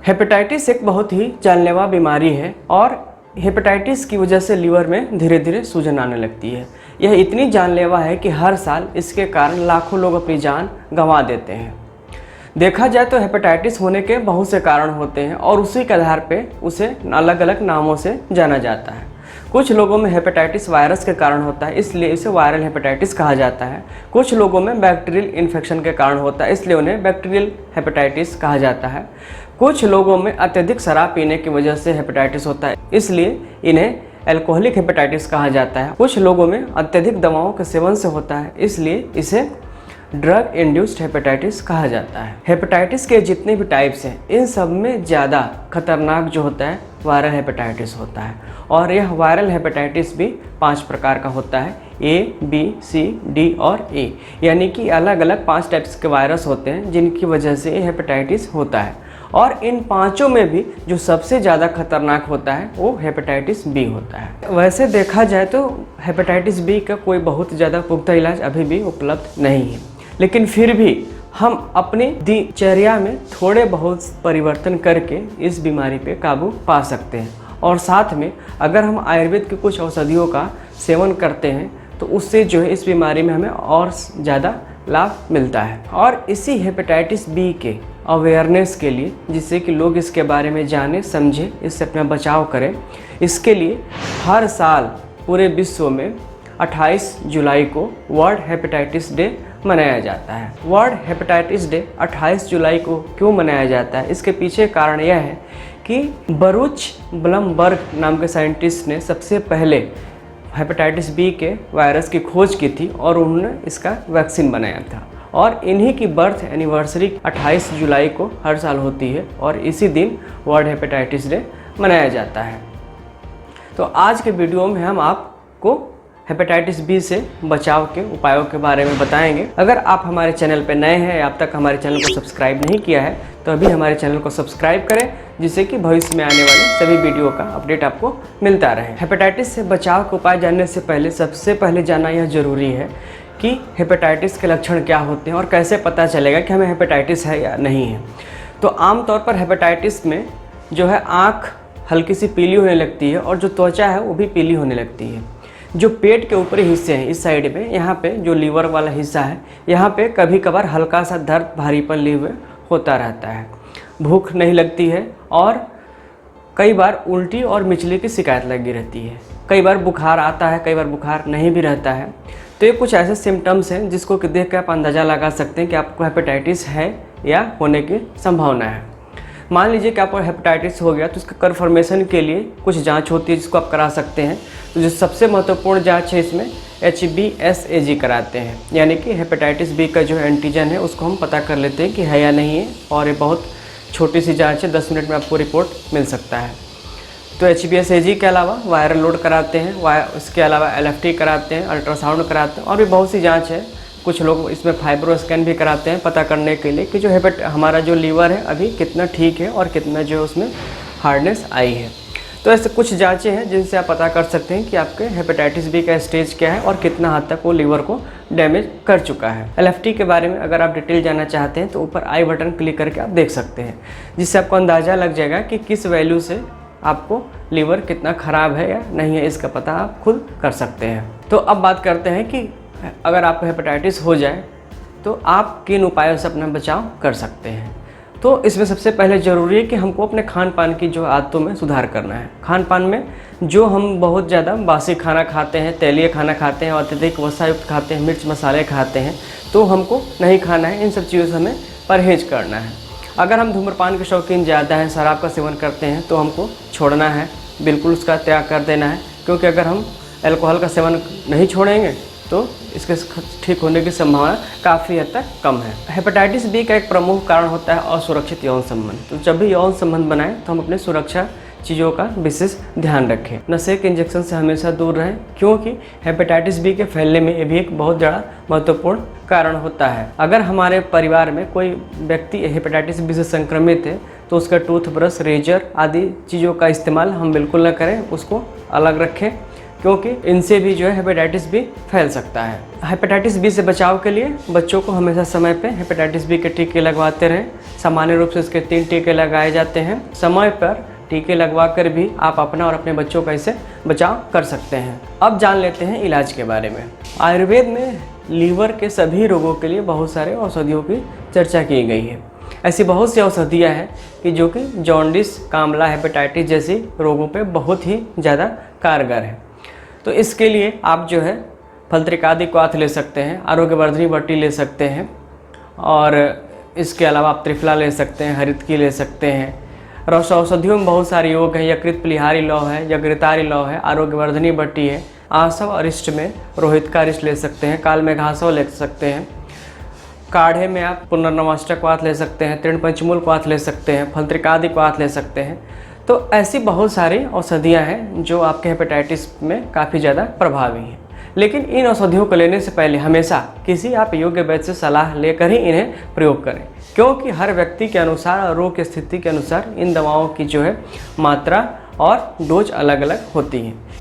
Hepatitis एक बहुत ही जानलेवा बीमारी है और हेपेटाइटिस की वजह से लीवर में धीरे धीरे सूजन आने लगती है। यह इतनी जानलेवा है कि हर साल इसके कारण लाखों लोग अपनी जान गंवा देते हैं। देखा जाए तो हेपेटाइटिस होने के बहुत से कारण होते हैं और उसी के आधार पे उसे अलग अलग नामों से जाना जाता है। कुछ लोगों में हेपेटाइटिस वायरस के कारण होता है, इसलिए इसे वायरल हेपेटाइटिस कहा जाता है। कुछ लोगों में बैक्टीरियल इन्फेक्शन के कारण होता है, इसलिए उन्हें बैक्टीरियल हेपेटाइटिस कहा जाता है। कुछ लोगों में अत्यधिक शराब पीने की वजह से हेपेटाइटिस होता है, इसलिए इन्हें एल्कोहलिक हेपेटाइटिस कहा जाता है। कुछ लोगों में अत्यधिक दवाओं के सेवन से होता है, इसलिए इसे ड्रग इंड्यूस्ड हेपेटाइटिस कहा जाता है। हेपेटाइटिस के जितने भी टाइप्स हैं, इन सब में ज़्यादा खतरनाक जो होता है वायरल हेपेटाइटिस होता है। और यह वायरल हेपेटाइटिस भी 5 प्रकार का होता है, A, B, C, D और E, यानी कि अलग अलग 5 टाइप्स के वायरस होते हैं जिनकी वजह से ये हेपेटाइटिस होता है। और इन पांचों में भी जो सबसे ज़्यादा खतरनाक होता है वो हेपेटाइटिस बी होता है। वैसे देखा जाए तो हेपेटाइटिस बी का कोई बहुत ज़्यादा पुख्ता इलाज अभी भी उपलब्ध नहीं है, लेकिन फिर भी हम अपनी दिनचर्या में थोड़े बहुत परिवर्तन करके इस बीमारी पे काबू पा सकते हैं। और साथ में अगर हम आयुर्वेद के कुछ औषधियों का सेवन करते हैं तो उससे जो है इस बीमारी में हमें और ज़्यादा लाभ मिलता है। और इसी हेपेटाइटिस बी के अवेयरनेस के लिए, जिससे कि लोग इसके बारे में जाने समझे, इससे अपना बचाव करें, इसके लिए हर साल पूरे विश्व में 28 जुलाई को वर्ल्ड हेपेटाइटिस डे मनाया जाता है। वर्ल्ड हेपेटाइटिस डे 28 जुलाई को क्यों मनाया जाता है, इसके पीछे कारण यह है कि बरूच ब्लमबर्ग नाम के साइंटिस्ट ने सबसे पहले हेपेटाइटिस बी के वायरस की खोज की थी और उन्होंने इसका वैक्सीन बनाया था। और इन्हीं की बर्थ एनिवर्सरी 28 जुलाई को हर साल होती है और इसी दिन वर्ल्ड हेपेटाइटिस डे मनाया जाता है। तो आज के वीडियो में हम आपको हेपेटाइटिस बी से बचाव के उपायों के बारे में बताएंगे। अगर आप हमारे चैनल पर नए हैं या अब तक हमारे चैनल को सब्सक्राइब नहीं किया है तो अभी हमारे चैनल को सब्सक्राइब करें, जिससे कि भविष्य में आने वाले सभी वीडियो का अपडेट आपको मिलता रहे। हेपेटाइटिस से बचाव के उपाय जानने से पहले सबसे पहले जानना यह जरूरी है कि हेपेटाइटिस के लक्षण क्या होते हैं और कैसे पता चलेगा कि हमें हेपेटाइटिस है या नहीं है। तो आमतौर पर हेपेटाइटिस में जो है आँख हल्की सी पीली होने लगती है और जो त्वचा है वो भी पीली होने लगती है। जो पेट के ऊपरी हिस्से हैं इस साइड में, यहाँ पे जो लीवर वाला हिस्सा है, यहाँ पे कभी कभार हल्का सा दर्द भारीपन लिए होता रहता है। भूख नहीं लगती है और कई बार उल्टी और मिचली की शिकायत लगी रहती है। कई बार बुखार आता है, कई बार बुखार नहीं भी रहता है। तो ये कुछ ऐसे सिम्टम्स हैं जिसको कि देख कर आप अंदाज़ा लगा सकते हैं कि आपको हेपेटाइटिस है या होने की संभावना है। मान लीजिए कि आपको हेपेटाइटिस हो गया तो उसके कन्फर्मेशन के लिए कुछ जांच होती है जिसको आप करा सकते हैं। तो जो सबसे महत्वपूर्ण जांच है इसमें HBsAg कराते हैं, यानी कि हेपेटाइटिस बी का जो एंटीजन है उसको हम पता कर लेते हैं कि है या नहीं है। और ये बहुत छोटी सी जांच है, 10 मिनट में आपको रिपोर्ट मिल सकता है। तो HBsAg के अलावा वायरल लोड कराते हैं, इसके अलावा LFT कराते हैं, अल्ट्रासाउंड कराते हैं और भी बहुत सी जाँच है। कुछ लोग इसमें फाइब्रो स्कैन भी कराते हैं पता करने के लिए कि जो हमारा जो लीवर है अभी कितना ठीक है और कितना जो है उसमें हार्डनेस आई है। तो ऐसे कुछ जांचें हैं जिनसे आप पता कर सकते हैं कि आपके हेपेटाइटिस बी का स्टेज क्या है और कितना हद तक वो लीवर को डैमेज कर चुका है। LFT के बारे में अगर आप डिटेल जानना चाहते हैं तो ऊपर आई बटन क्लिक करके आप देख सकते हैं, जिससे आपको अंदाज़ा लग जाएगा कि किस वैल्यू से आपको लीवर कितना ख़राब है या नहीं है, इसका पता आप खुद कर सकते हैं। तो अब बात करते हैं कि अगर आपको हेपेटाइटिस हो जाए तो आप किन उपायों से अपना बचाव कर सकते हैं। तो इसमें सबसे पहले ज़रूरी है कि हमको अपने खान पान की जो आदतों में सुधार करना है। खान पान में जो हम बहुत ज़्यादा बासी खाना खाते हैं, तेलीय खाना खाते हैं, अत्यधिक वसायुक्त खाते हैं, मिर्च मसाले खाते हैं, तो हमको नहीं खाना है। इन सब चीज़ों से हमें परहेज करना है। अगर हम धूम्रपान के शौकीन ज़्यादा हैं, शराब का सेवन करते हैं, तो हमको छोड़ना है, बिल्कुल उसका त्याग कर देना है। क्योंकि अगर हम एल्कोहल का सेवन नहीं छोड़ेंगे तो इसके ठीक होने की संभावना काफ़ी हद तक कम है। हेपेटाइटिस बी का एक प्रमुख कारण होता है असुरक्षित यौन संबंध। तो जब भी यौन संबंध बनाएं तो हम अपने सुरक्षा चीज़ों का विशेष ध्यान रखें। नशे के इंजेक्शन से हमेशा दूर रहें, क्योंकि हेपेटाइटिस बी के फैलने में ये भी एक बहुत ज़्यादा महत्वपूर्ण कारण होता है। अगर हमारे परिवार में कोई व्यक्ति हेपेटाइटिस बी से संक्रमित है तो उसका टूथब्रश, रेजर आदि चीज़ों का इस्तेमाल हम बिल्कुल न करें, उसको अलग रखें। क्योंकि इनसे भी जो है हेपेटाइटिस बी फैल सकता है। हेपेटाइटिस बी से बचाव के लिए बच्चों को हमेशा समय पे हेपेटाइटिस बी के टीके लगवाते रहें। सामान्य रूप से इसके 3 टीके लगाए जाते हैं। समय पर टीके लगवा कर भी आप अपना और अपने बच्चों का इससे बचाव कर सकते हैं। अब जान लेते हैं इलाज के बारे में। आयुर्वेद में लीवर के सभी रोगों के लिए बहुत सारे औषधियों की चर्चा की गई है। ऐसी बहुत सी औषधियाँ हैं कि जो कि जॉन्डिस, कामला, हेपेटाइटिस जैसी रोगों पे बहुत ही ज़्यादा कारगर है। तो इसके लिए आप जो है फलत्रिकादि क्वाथ ले सकते हैं, आरोग्यवर्धनी बट्टी ले सकते हैं, और इसके अलावा आप त्रिफला ले सकते हैं, हरितकी ले सकते हैं। रस औषधियों में बहुत सारे योग हैं। यकृत प्लिहारी लौ है, यकृतारी लौ है, आरोग्यवर्धनी बट्टी है। आसव अरिष्ट में रोहित का अरिष्ट ले सकते हैं, काल में घासव ले सकते हैं। काढ़े में आप पुनर्नवाष्टक क्वाथ ले सकते हैं, तृण पंचमूल क्वाथ ले सकते हैं, फलत्रिकादि क्वाथ ले सकते हैं। तो ऐसी बहुत सारी औषधियाँ हैं जो आपके हेपेटाइटिस में काफ़ी ज़्यादा प्रभावी हैं। लेकिन इन औषधियों को लेने से पहले हमेशा किसी आप योग्य वैद्य से सलाह लेकर ही इन्हें प्रयोग करें, क्योंकि हर व्यक्ति के अनुसार और रोग की स्थिति के अनुसार इन दवाओं की जो है मात्रा और डोज अलग अलग होती है।